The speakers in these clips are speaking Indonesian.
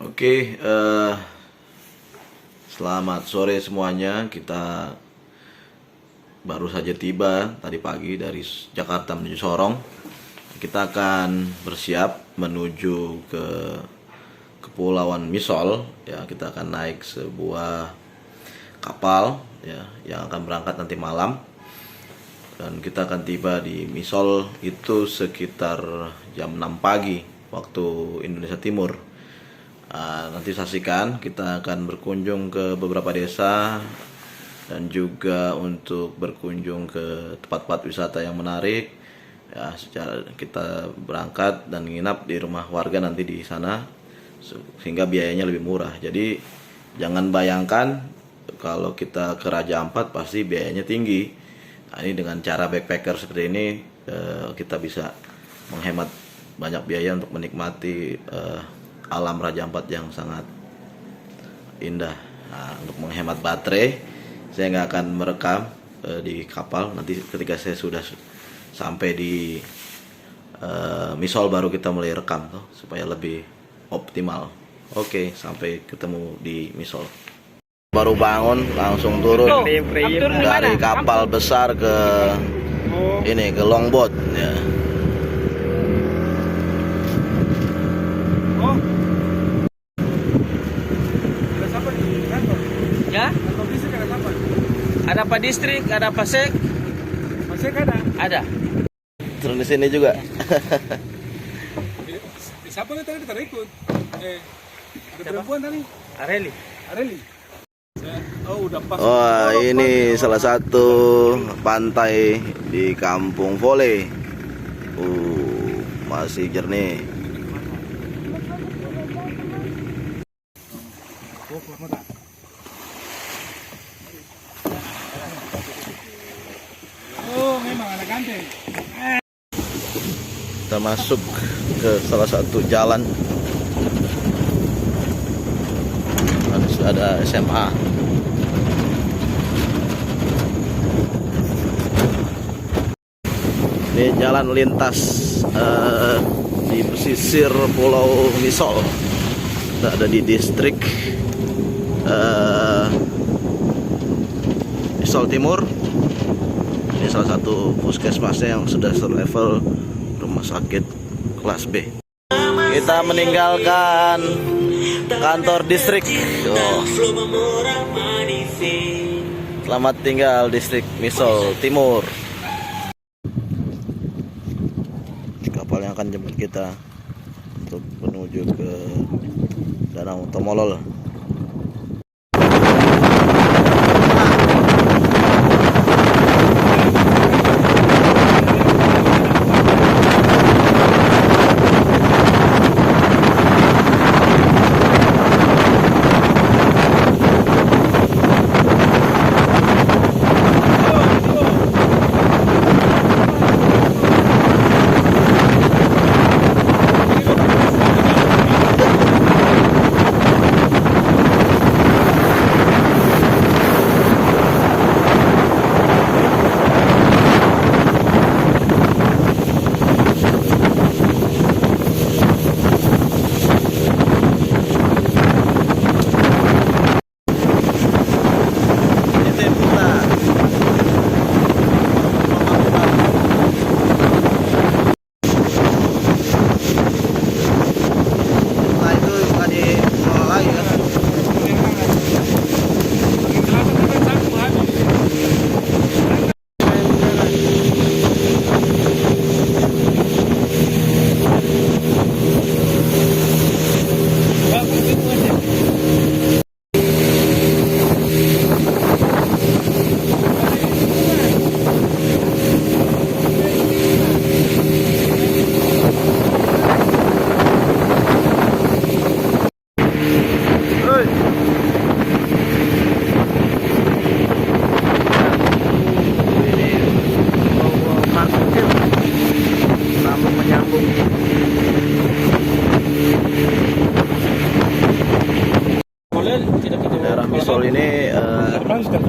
Oke, selamat sore semuanya. Kita baru saja tiba tadi pagi dari Jakarta menuju Sorong. Kita akan bersiap menuju ke Kepulauan Misol. Ya, kita akan naik sebuah kapal ya yang akan berangkat nanti malam. Dan kita akan tiba di Misol itu sekitar jam 6 pagi waktu Indonesia Timur. Nanti saksikan, kita akan berkunjung ke beberapa desa dan juga untuk berkunjung ke tempat-tempat wisata yang menarik. Ya, secara kita berangkat dan nginap di rumah warga nanti di sana sehingga biayanya lebih murah. Jadi jangan bayangkan kalau kita ke Raja Ampat pasti biayanya tinggi. Nah, ini dengan cara backpacker seperti ini kita bisa menghemat banyak biaya untuk menikmati alam Raja Ampat yang sangat indah. Nah, untuk menghemat baterai, saya nggak akan merekam di kapal. Nanti ketika saya sudah sampai di Misol baru kita mulai rekam tuh, supaya lebih optimal. Oke, sampai ketemu di Misol. Baru bangun langsung turun dari kapal besar ke ini ke longboat ya. Ya? Ada Pak Distrik, ada Pak Sek. Masih ada? Ada. Turun di sini juga. Siapa nih tadi kita ikut? Ada perempuan tadi? Areli. Areli. Oh, udah pas. Wah, ini salah satu pantai di Kampung Vole. Masih jernih. Oh, memang ada ganteng. Kita masuk ke salah satu jalan. Ada SMA. Ini jalan lintas di pesisir Pulau Misol. Kita ada di distrik Misol Timur. Ini salah satu puskesmasnya yang sudah selevel rumah sakit kelas B. Kita meninggalkan kantor distrik. Selamat tinggal distrik Misol Timur. Kapal yang akan jemput kita untuk menuju ke Danau Tomolol.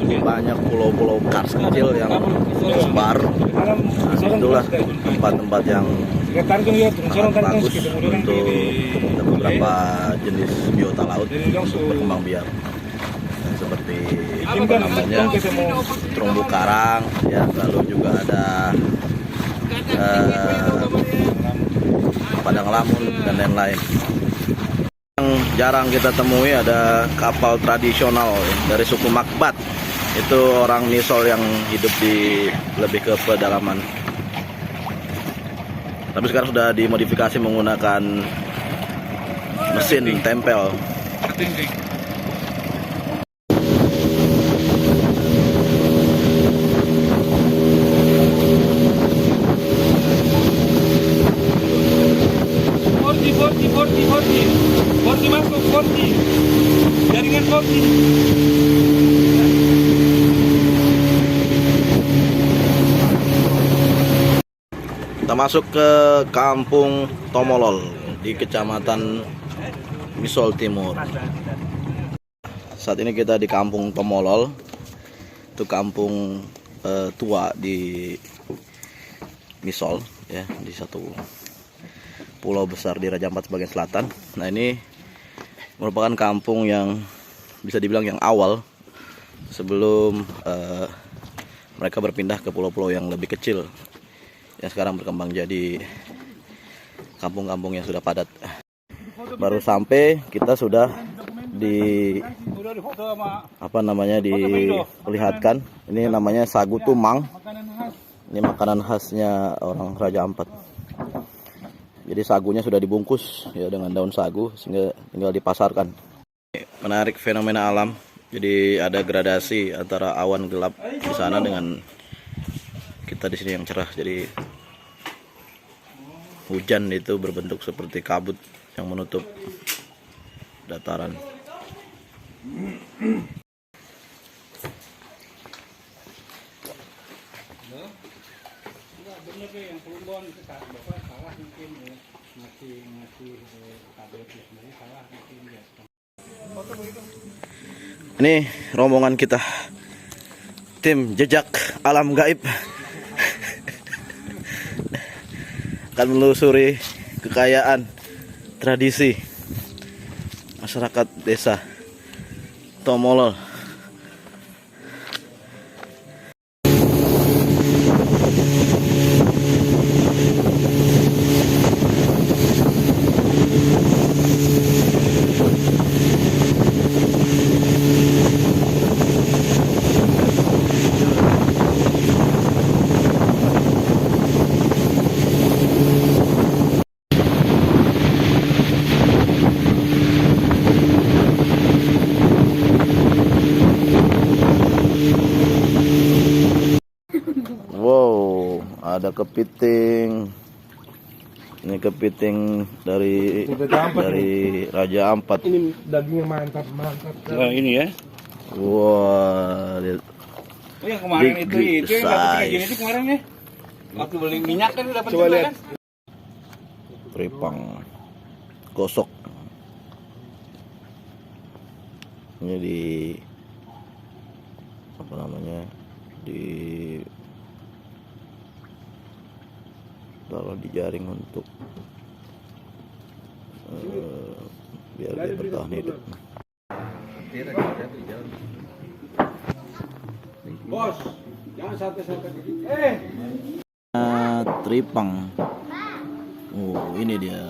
banyak pulau-pulau kars kecil yang tersebar. Nah, itulah tempat-tempat yang sangat bagus untuk beberapa jenis biota laut untuk berkembang biak. Seperti apa namanya, terumbu karang, ya, lalu juga ada padang lamun dan lain-lain. Yang jarang kita temui ada kapal tradisional dari suku Makbat. Itu orang Misol yang hidup di lebih ke pedalaman. Tapi sekarang sudah dimodifikasi menggunakan mesin tempel. Forti masuk, Forti. Jaringan Forti. Kita masuk ke Kampung Tomolol di Kecamatan Misol Timur. Saat ini kita di Kampung Tomolol. Itu kampung tua di Misol, ya, di satu pulau besar di Raja Ampat bagian selatan. Nah, ini merupakan kampung yang bisa dibilang yang awal sebelum mereka berpindah ke pulau-pulau yang lebih kecil yang sekarang berkembang jadi kampung-kampung yang sudah padat. Baru sampai kita sudah diperlihatkan. Ini namanya sagu tumang. Ini makanan khasnya orang Raja Ampat. Jadi sagunya sudah dibungkus ya dengan daun sagu sehingga tinggal dipasarkan. Menarik fenomena alam. Jadi ada gradasi antara awan gelap di sana dengan kita di sini yang cerah. Jadi hujan itu berbentuk seperti kabut yang menutup dataran. Ini rombongan kita, tim jejak alam gaib, akan menelusuri kekayaan tradisi masyarakat desa Tomolol. Wow, ada kepiting. Ini kepiting dari Raja Ampat. Ini dagingnya mantap. Nah, ini ya. Wah, lihat. Oh, yang kemarin Big itu yang dapat size. gini itu kemarin ya. Waktu beli minyak kan dapat Coba juga lihat. kan. Tripang gosok. Ini di apa namanya? Di taruh di jaring untuk biar dia bertahan hidup. Bos, jangan santai-santai. Tripang. Oh, ini dia.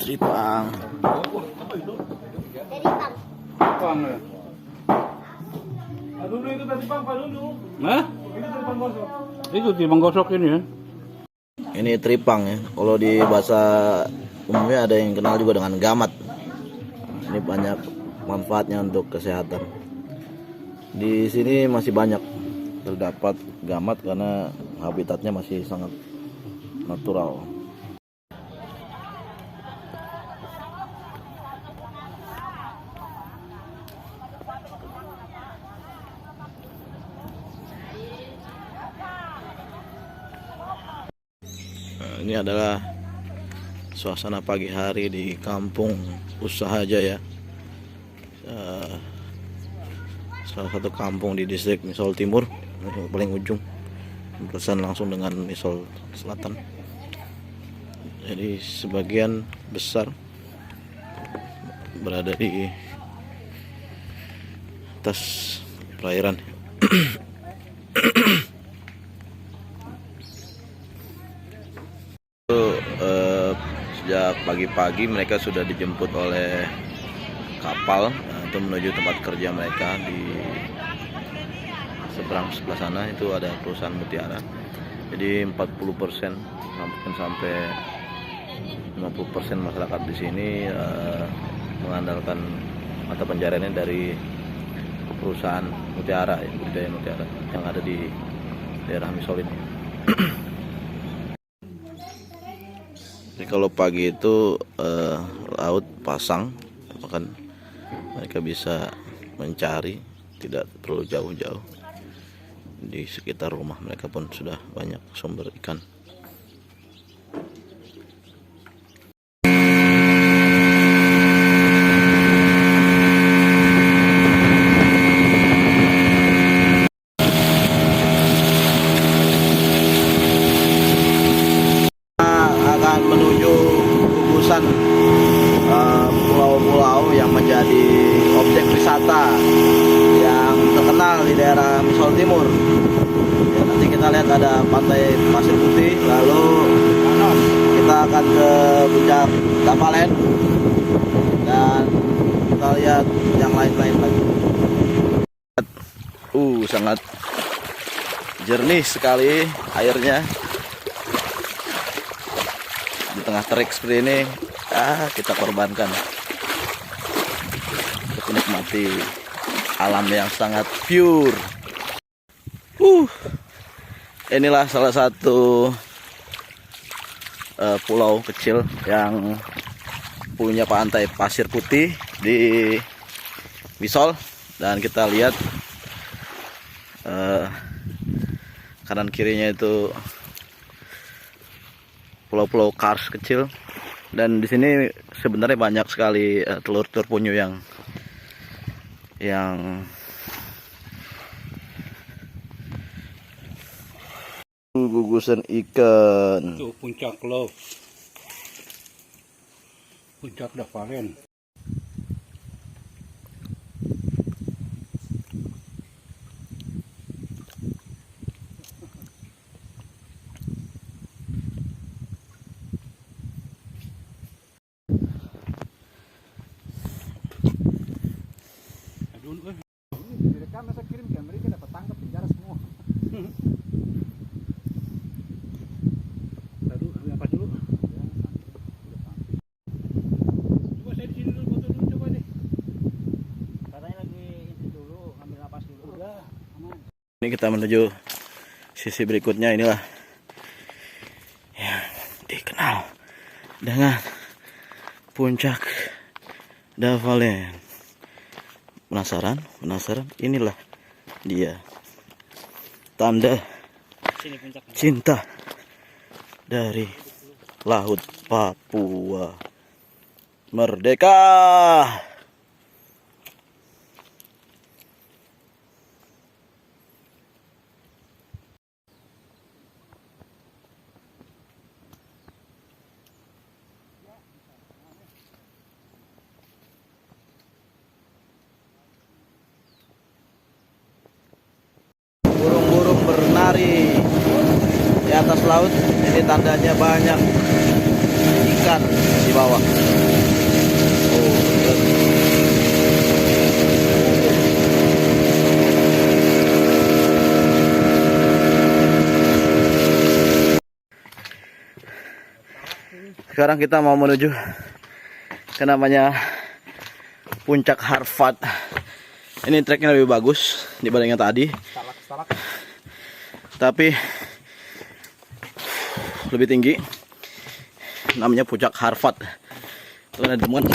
Tripang. Bang. Dulu itu tadi Bang, dulu. Hah? Itu tadi Bang gosok. Itu timbang gosok ini ya. Ini tripang ya. Kalau di bahasa umumnya ada yang kenal juga dengan gamat. Ini banyak manfaatnya untuk kesehatan. Di sini masih banyak terdapat gamat karena habitatnya masih sangat natural. Ini adalah suasana pagi hari di kampung Usaha Jaya. salah satu kampung di distrik Misol Timur, yang paling ujung, berurusan langsung dengan Misol Selatan. Jadi sebagian besar berada di atas perairan. Sejak pagi-pagi mereka sudah dijemput oleh kapal untuk menuju tempat kerja mereka di seberang sebelah sana. Itu ada perusahaan Mutiara. Jadi 40% sampai 50% masyarakat di sini mengandalkan mata pencariannya dari perusahaan Mutiara, budidaya Mutiara yang ada di daerah Misol ini. Jadi kalau pagi itu laut pasang, bahkan mereka bisa mencari, tidak perlu jauh-jauh. Di sekitar rumah mereka pun sudah banyak sumber ikan. Akan menuju gugusan pulau-pulau yang menjadi objek wisata yang terkenal di daerah Misol Timur. Ya, nanti kita lihat ada pantai Pasir Putih, lalu kita akan ke puncak Davalen dan kita lihat yang lain-lain lagi. Sangat jernih sekali airnya. Di tengah terik seperti ini, kita korbankan untuk menikmati alam yang sangat pure. Inilah salah satu pulau kecil yang punya pantai Pasir Putih di Misol, dan kita lihat kanan kirinya itu pulau-pulau kars kecil, dan di sini sebenarnya banyak sekali telur-telur penyu yang gugusan ikan. Itu puncak Love, puncak Davalen. Direkam, saya kirim ke Amerika, dapat tangkap penjara semua. Lalu ambil apa dulu? Coba saya di sini dulu, foto dulu, coba deh. Katanya lagi itu dulu, ambil napas dulu. Udah, aman. Ini kita menuju sisi berikutnya. Inilah yang dikenal dengan puncak Davalen. Penasaran? Inilah dia, tanda Sini puncaknya. cinta dari Laut Papua Merdeka. Burung-burung bernari di atas laut. Ini tandanya banyak ikan di bawah. Sekarang kita mau menuju ke namanya Puncak Harfat. Ini treknya lebih bagus dibanding yang tadi, tapi lebih tinggi. Namanya Puncak Harfat. Itu ada temukan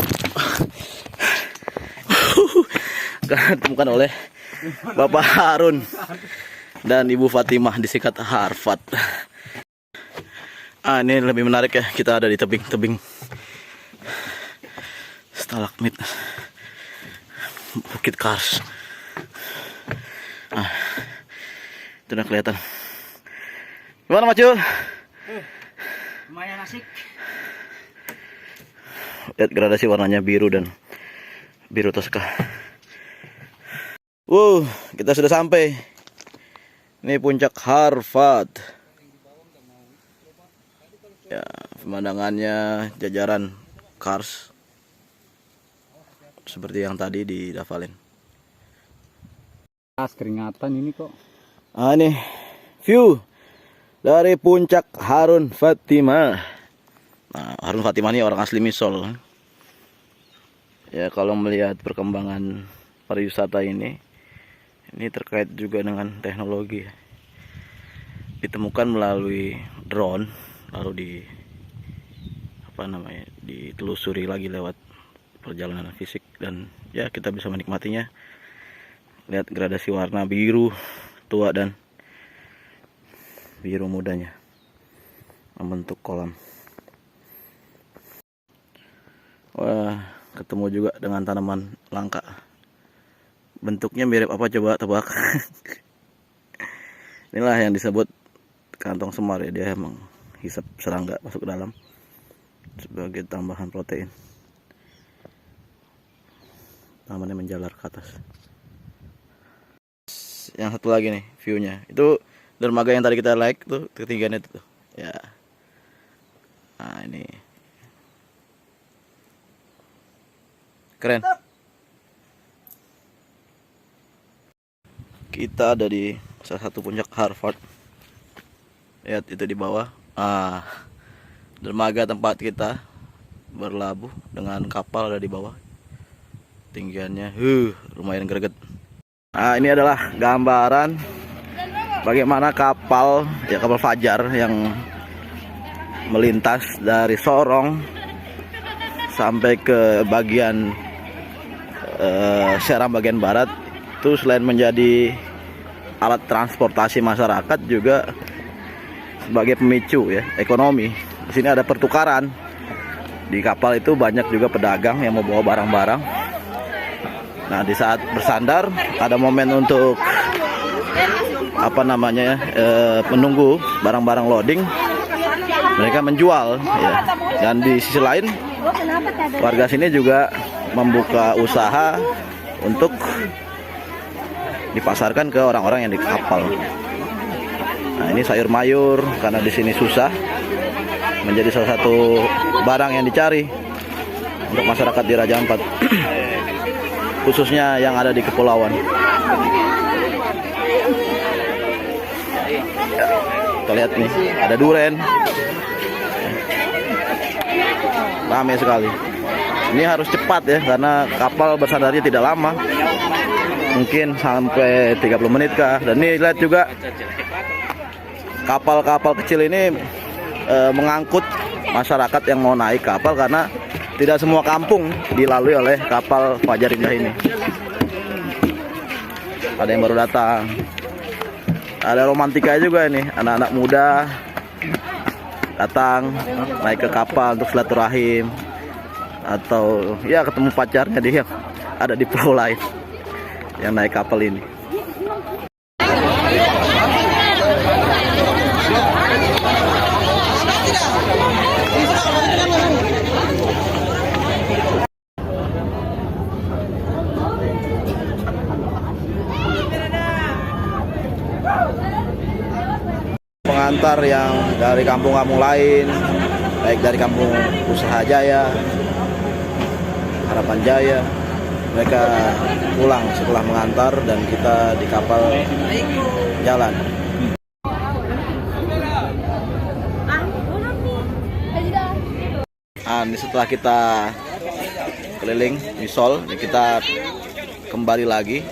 ditemukan oleh Bapak Harun dan Ibu Fatimah, disikat Harfat. Ini lebih menarik ya, kita ada di tebing-tebing stalagmit Bukit Kars. Itu udah kelihatan. Gimana Macu? Lumayan asik. Lihat gradasi warnanya biru dan biru toska. Wow, kita sudah sampai. Ini puncak Harvard. Ya, pemandangannya jajaran Kars seperti yang tadi di Davalin. Keringatan ini kok. Ah, ini view dari puncak Harun Fatimah. Nah, Harun Fatimah ini orang asli Misol. Ya, kalau melihat perkembangan pariwisata ini terkait juga dengan teknologi. Ditemukan melalui drone, lalu ditelusuri lagi lewat perjalanan fisik, dan ya kita bisa menikmatinya. Lihat gradasi warna biru tua dan biru mudanya membentuk kolam. Wah, ketemu juga dengan tanaman langka. Bentuknya mirip apa coba tebak? Inilah yang disebut kantong semar ya, dia emang hisap serangga masuk ke dalam sebagai tambahan protein. Namanya menjalar ke atas. Yang satu lagi nih viewnya, itu dermaga yang tadi kita like tuh, ketinggiannya itu tuh. Ya. Nah, ini keren. Kita ada di salah satu puncak Harvard. Lihat itu di bawah. Dermaga tempat kita berlabuh dengan kapal ada di bawah. Tinggiannya lumayan greget. Nah, ini adalah gambaran bagaimana kapal Fajar yang melintas dari Sorong sampai ke bagian Seram bagian barat. Itu selain menjadi alat transportasi masyarakat, juga sebagai pemicu ya ekonomi. Di sini ada pertukaran. Di kapal itu banyak juga pedagang yang mau bawa barang-barang. Nah, di saat bersandar ada momen untuk menunggu barang-barang loading. Mereka menjual ya. Dan di sisi lain warga sini juga membuka usaha untuk dipasarkan ke orang-orang yang di kapal. Nah, ini sayur mayur karena di sini susah, menjadi salah satu barang yang dicari untuk masyarakat di Raja Ampat, khususnya yang ada di kepulauan. Kita lihat nih, ada duren, ramai sekali. Ini harus cepat ya, karena kapal bersandarnya tidak lama, mungkin sampai 30 menit kah. Dan ini lihat juga kapal-kapal kecil ini mengangkut masyarakat yang mau naik kapal, karena tidak semua kampung dilalui oleh kapal Fajar Indah ini. Ada yang baru datang. Ada romantika juga ini, anak-anak muda datang naik ke kapal untuk silaturahim atau ya ketemu pacarnya dia ada di pulau lain yang naik kapal ini. Pengantar yang dari kampung-kampung lain, baik dari kampung Usaha Jaya, Harapan Jaya, mereka pulang setelah mengantar dan kita di kapal jalan. Nah, ini setelah kita keliling Misol, kita kembali lagi.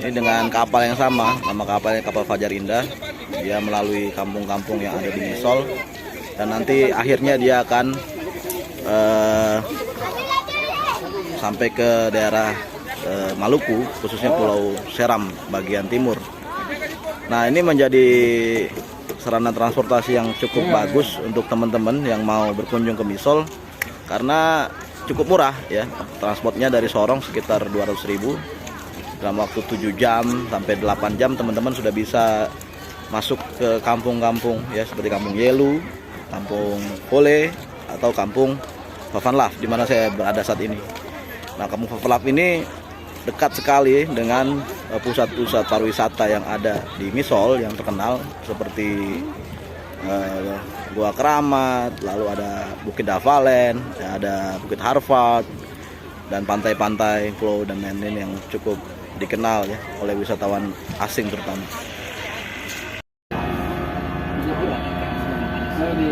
Ini dengan kapal yang sama, nama kapalnya kapal Fajar Indah. Dia melalui kampung-kampung yang ada di Misol, dan nanti akhirnya dia akan sampai ke daerah Maluku, khususnya Pulau Seram bagian timur. Nah, ini menjadi sarana transportasi yang cukup bagus untuk teman-teman yang mau berkunjung ke Misol, karena cukup murah ya. Transportnya dari Sorong sekitar 200.000, dalam waktu 7 jam sampai 8 jam teman-teman sudah bisa masuk ke kampung-kampung ya, seperti Kampung Yelu, Kampung Pole, atau Kampung Vavanlaf di mana saya berada saat ini. Nah, Kampung Vavanlaf ini dekat sekali dengan pusat-pusat pariwisata yang ada di Misol yang terkenal seperti Gua Keramat, lalu ada Bukit Davalen, ada Bukit Harvard, dan pantai-pantai Pulau dan lain-lain yang cukup dikenal ya oleh wisatawan asing terutama. Di